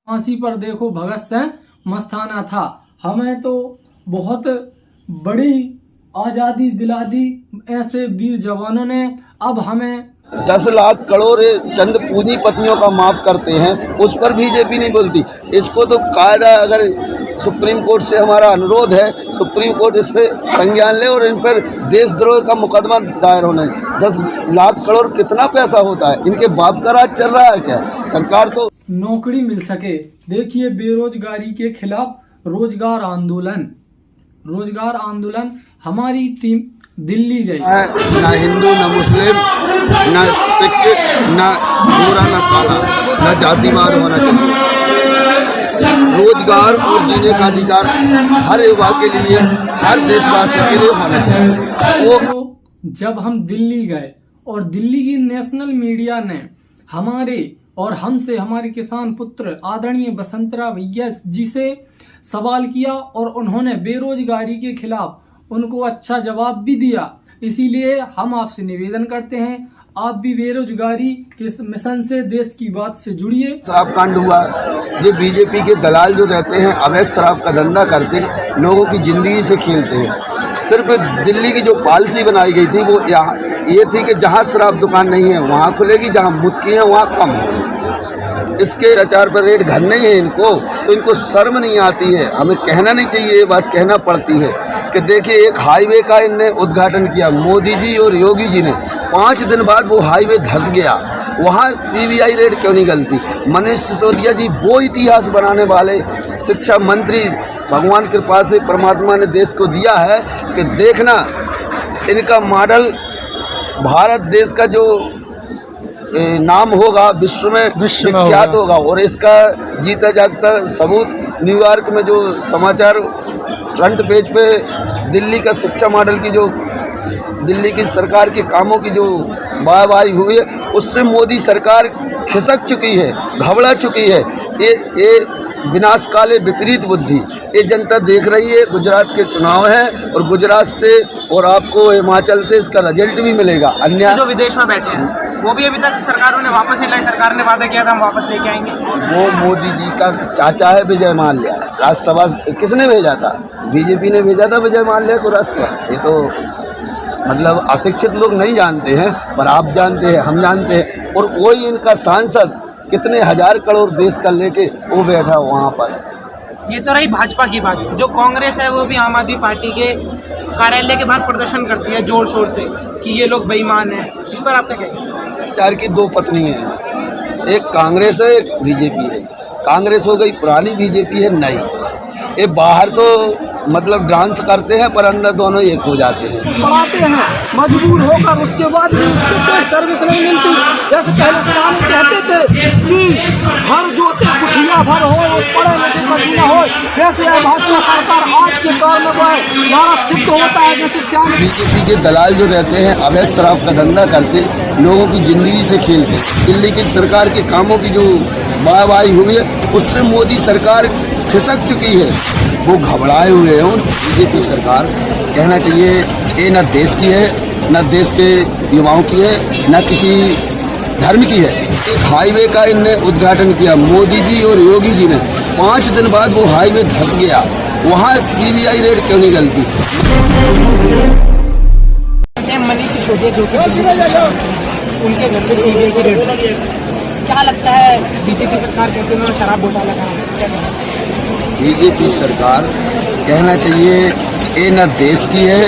फांसी पर देखो भगत सिंह मस्ताना था। हमें तो बहुत बड़ी आजादी दिला दी ऐसे वीर जवानों ने। अब हमें 10 लाख करोड़ चंद पूंजीपतियों का माफ करते हैं, उस पर बीजेपी नहीं बोलती। इसको तो कायदा अगर सुप्रीम कोर्ट से हमारा अनुरोध है, सुप्रीम कोर्ट इस पे संज्ञान ले और इन पर देशद्रोह का मुकदमा दायर होना है। 10 लाख करोड़ कितना पैसा होता है? इनके बाप का राज चल रहा है क्या? सरकार तो नौकरी मिल सके। देखिए बेरोजगारी के खिलाफ रोजगार आंदोलन हमारी टीम दिल्ली गई। ना हिंदू ना मुस्लिम ना सिख ना गोरा ना काला ना जातिवाद होना चाहिए। रोजगार और जीने का अधिकार हर युवा के लिए, हर देशवासी के लिए होना चाहिए। तो जब हम दिल्ली गए और दिल्ली की नेशनल मीडिया ने हमारे और हमसे, हमारे किसान पुत्र आदरणीय बसंतराव भैया जी से सवाल किया और उन्होंने बेरोजगारी के खिलाफ उनको अच्छा जवाब भी दिया। इसीलिए हम आपसे निवेदन करते हैं, आप भी बेरोजगारी के इस मिशन से, देश की बात से जुड़िए। शराब कांड हुआ, ये बीजेपी के दलाल जो रहते हैं अवैध शराब का धंधा करते, लोगों की जिंदगी से खेलते हैं। सिर्फ दिल्ली की जो पॉलिसी बनाई गई थी वो ये थी कि जहाँ शराब दुकान नहीं है वहाँ खुलेगी, जहाँ मुत्की है वहाँ कम है। इसके प्रचार पर रेट घर नहीं है इनको, तो इनको शर्म नहीं आती है। हमें कहना नहीं चाहिए, ये बात कहना पड़ती है कि देखिए एक हाईवे का इनने उद्घाटन किया मोदी जी और योगी जी ने, 5 दिन बाद वो हाईवे धंस गया। वहाँ सीबीआई रेड क्यों नहीं गलती? मनीष सिसोदिया जी वो इतिहास बनाने वाले शिक्षा मंत्री, भगवान कृपा से परमात्मा ने देश को दिया है कि देखना इनका मॉडल भारत देश का जो नाम होगा विश्व में विख्यात होगा। और इसका जीता जागता सबूत न्यूयॉर्क में जो समाचार फ्रंट पेज पे दिल्ली का शिक्षा मॉडल की, जो दिल्ली की सरकार के कामों की जो वाहवाही हुई है, उससे मोदी सरकार खिसक चुकी है, घबरा चुकी है। ये विनाशकाले विपरीत बुद्धि ये जनता देख रही है। गुजरात के चुनाव है और गुजरात से और आपको हिमाचल से इसका रिजल्ट भी मिलेगा। अन्य जो विदेश में बैठे हैं वो भी अभी तक सरकारों ने वापस नहीं लाई। सरकार ने वादा किया था हम वापस लेके आएंगे। वो मोदी जी का चाचा है विजय माल्या। राज्यसभा किसने भेजा था? बीजेपी ने भेजा था विजय माल्या को राज्यसभा। ये तो मतलब अशिक्षित लोग नहीं जानते हैं, पर आप जानते हैं, हम जानते हैं। और वही इनका सांसद कितने हजार करोड़ देश का लेके वो बैठा वहाँ पर। ये तो रही भाजपा की बात। जो कांग्रेस है वो भी आम आदमी पार्टी के कार्यालय के बाहर प्रदर्शन करती है जोर शोर से कि ये लोग बेईमान हैं। इस पर आपका क्या कहना? चार की 2 पत्नी हैं, एक कांग्रेस है एक बीजेपी है। कांग्रेस हो गई पुरानी, बीजेपी है नई। ये बाहर तो मतलब डांस करते हैं पर अंदर दोनों एक हो जाते हैं। पढ़ाते हैं मजबूर होकर, उसके बाद भी उसको कोई सर्विस नहीं मिलती। जैसे पहले साल कहते थे कि हर जोते कुठिया भर हो, पढ़े लिखे कभी न हो, वैसे भाजपा सरकार आज के दौर में वह द्वारा सिद्ध होता है। जैसे श्याम बीजेपी के दलाल जो रहते हैं अवैध शराब का धंधा करते, लोगों की जिंदगी से खेलते। दिल्ली की सरकार के कामों की जो वाहवाही हुई है उससे मोदी सरकार खिसक चुकी है, वो घबराए हुए हैं। बीजेपी सरकार कहना चाहिए ये न देश की है, न देश के युवाओं की है, न किसी धर्म की है। एक हाईवे का इनने उद्घाटन किया मोदी जी और योगी जी ने, 5 दिन बाद वो हाईवे धंस गया। वहाँ सीबीआई रेड क्यों नहीं गलती? मनीष सिसोदिया जो कि उनके घर पे सीबीआई की रेड, क्या लगता है बीजेपी सरकार कहते हैं शराब घोटाला का? बीजेपी सरकार कहना चाहिए ये न देश की है,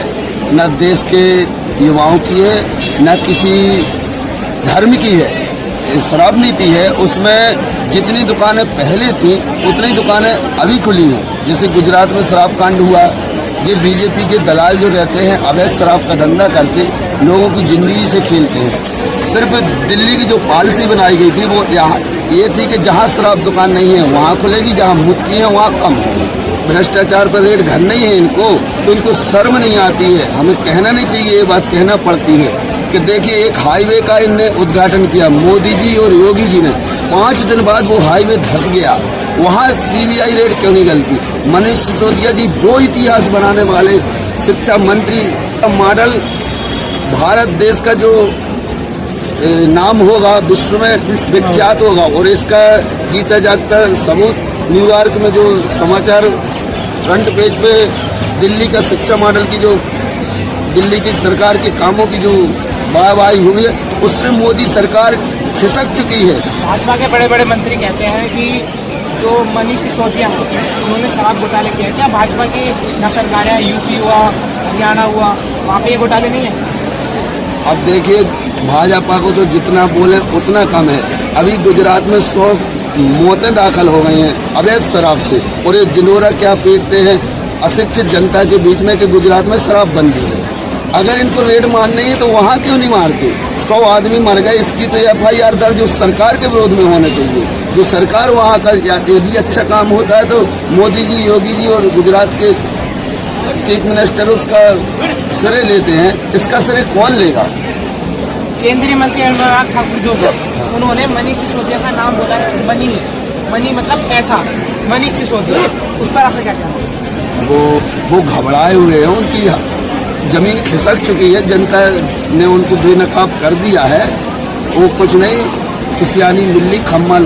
न देश के युवाओं की है, न किसी धर्म की है। ये शराब नीति है, उसमें जितनी दुकानें पहले थी उतनी दुकानें अभी खुली हैं। जैसे गुजरात में शराब कांड हुआ, ये बीजेपी के दलाल जो रहते हैं अवैध शराब का धंधा करके लोगों की जिंदगी से खेलते हैं। सिर्फ दिल्ली की जो पॉलिसी बनाई गई थी वो ये थी कि जहाँ शराब दुकान नहीं है वहाँ खुलेगी, जहाँ मुत्की है वहाँ कम होगी। भ्रष्टाचार पर रेट घर नहीं है इनको, तो इनको शर्म नहीं आती है। हमें कहना नहीं चाहिए, ये बात कहना पड़ती है कि देखिए एक हाईवे का इनने उद्घाटन किया मोदी जी और योगी जी ने, 5 दिन बाद वो हाईवे धंस गया। वहाँ सीबीआई रेड क्यों नहीं गलती? मनीष सिसोदिया जी वो इतिहास बनाने वाले शिक्षा मंत्री का मॉडल भारत देश का जो नाम होगा, विश्व में विख्यात होगा। और इसका जीता जागता सबूत न्यूयॉर्क में जो समाचार फ्रंट पेज पे दिल्ली का शिक्षा मॉडल की जो दिल्ली की सरकार के कामों की जो वाहवाही हुई है, उससे मोदी सरकार खिसक चुकी है। भाजपा के बड़े बड़े मंत्री कहते हैं कि जो मनीष सिसोदिया हैं उन्होंने शराब घोटाले किया। क्या भाजपा की न सरकार है, यूपी हुआ, हरियाणा हुआ, वहाँ पे ये घोटाले नहीं है? अब देखिए, भाजपा को तो जितना बोले उतना कम है। अभी गुजरात में 100 मौतें दाखिल हो गई हैं अवैध शराब से, और ये दिनोरा क्या पीटते हैं अशिक्षित जनता के बीच में कि गुजरात में शराब बंदी है। अगर इनको रेड मारनी है तो वहाँ क्यों नहीं मारते? 100 आदमी मर गए, इसकी तो FIR दर्ज जो सरकार के विरोध में होना चाहिए। जो सरकार वहाँ का यदि अच्छा काम होता है तो मोदी जी, योगी जी और गुजरात के चीफ मिनिस्टर उसका श्रेय लेते हैं। इसका श्रेय कौन लेगा? केंद्रीय मंत्री अनुराग ठाकुर जो है उन्होंने मनीष सिसोदिया का नाम बोला है। मनी मतलब पैसा, मनीष सिसोदिया, उस पर आपका क्या कहना है? वो घबराए हुए हैं, उनकी जमीन खिसक चुकी है, जनता ने उनको बेनकाब कर दिया है। वो कुछ नहीं, खिसियानी दिल्ली खम्मा